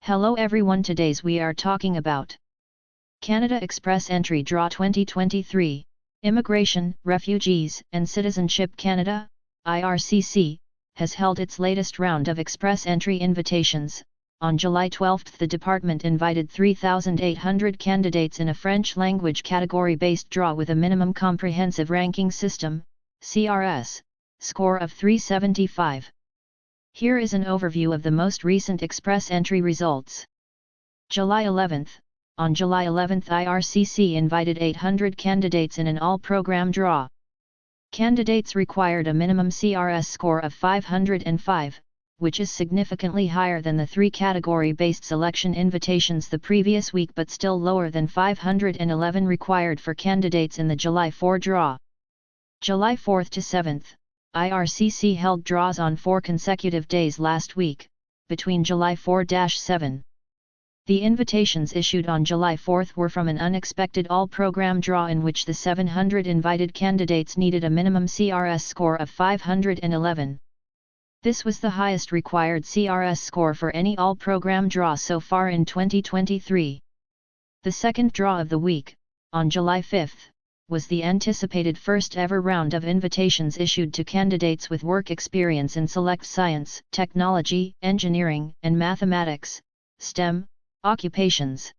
Hello everyone, today's we are talking about Canada Express Entry Draw 2023, Immigration, Refugees and Citizenship Canada, IRCC, has held its latest round of Express Entry invitations. On July 12 the department invited 3,800 candidates in a French language category-based draw with a minimum comprehensive ranking system, CRS, score of 375. Here is an overview of the most recent Express Entry results. July 11. On July 11, IRCC invited 800 candidates in an all-program draw. Candidates required a minimum CRS score of 505, which is significantly higher than the 3 category-based selection invitations the previous week but still lower than 511 required for candidates in the July 4 draw. July 4 to 7. IRCC held draws on 4 consecutive days last week, between July 4-7. The invitations issued on July 4 were from an unexpected all-program draw in which the 700 invited candidates needed a minimum CRS score of 511. This was the highest required CRS score for any all-program draw so far in 2023. The second draw of the week, on July 5, was the anticipated first-ever round of invitations issued to candidates with work experience in select science, technology, engineering, and mathematics, STEM, occupations.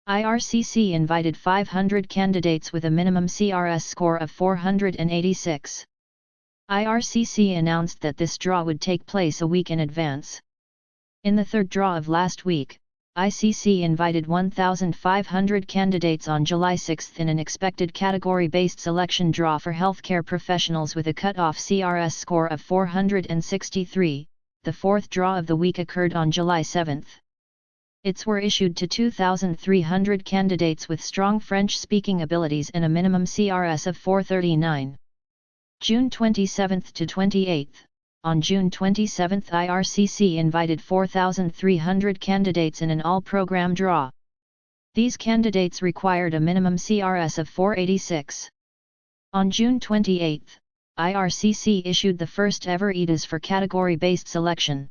IRCC invited 500 candidates with a minimum CRS score of 486. IRCC announced that this draw would take place a week in advance. In the third draw of last week, ICC invited 1,500 candidates on July 6 in an expected category-based selection draw for healthcare professionals with a cut-off CRS score of 463. The fourth draw of the week occurred on July 7. Its were issued to 2,300 candidates with strong French-speaking abilities and a minimum CRS of 439. June 27 to 28. On June 27, IRCC invited 4,300 candidates in an all-program draw. These candidates required a minimum CRS of 486. On June 28, IRCC issued the first-ever EDAs for category-based selection.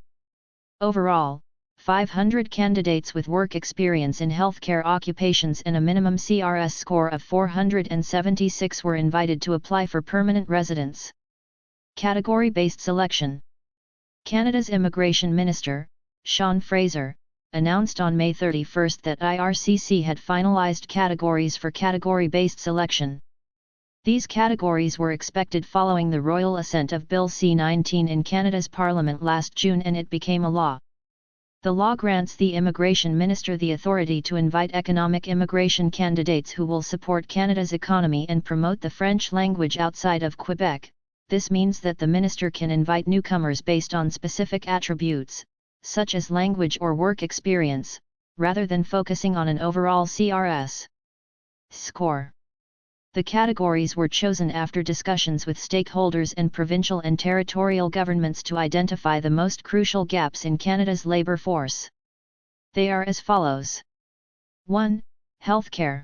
Overall, 500 candidates with work experience in healthcare occupations and a minimum CRS score of 476 were invited to apply for permanent residence. Category-based selection. Canada's Immigration Minister, Sean Fraser, announced on May 31 that IRCC had finalized categories for category-based selection. These categories were expected following the royal assent of Bill C-19 in Canada's Parliament last June, and it became a law. The law grants the Immigration Minister the authority to invite economic immigration candidates who will support Canada's economy and promote the French language outside of Quebec. This means that the minister can invite newcomers based on specific attributes, such as language or work experience, rather than focusing on an overall CRS score. The categories were chosen after discussions with stakeholders and provincial and territorial governments to identify the most crucial gaps in Canada's labour force. They are as follows: 1. Healthcare.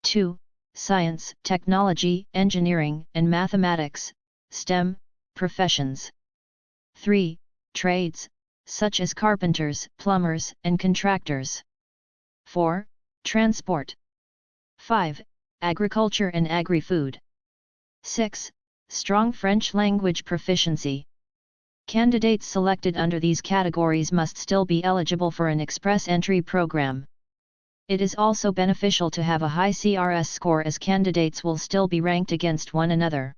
2. Science, technology, engineering, and mathematics, STEM, professions. 3. Trades, such as carpenters, plumbers, and contractors. 4. Transport. 5. Agriculture and agri-food. 6. Strong French language proficiency. Candidates selected under these categories must still be eligible for an express entry program. It is also beneficial to have a high CRS score, as candidates will still be ranked against one another.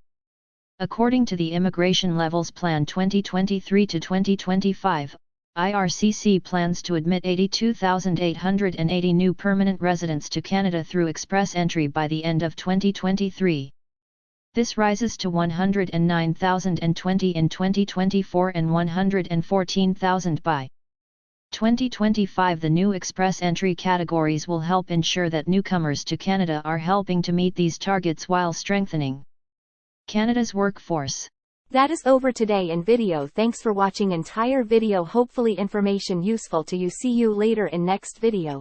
According to the Immigration Levels Plan 2023 to 2025, IRCC plans to admit 82,880 new permanent residents to Canada through express entry by the end of 2023. This rises to 109,020 in 2024 and 114,000 by 2025. The new express entry categories will help ensure that newcomers to Canada are helping to meet these targets while strengthening Canada's workforce. That is over today in video. Thanks for watching entire video. Hopefully information useful to you. See you later in next video.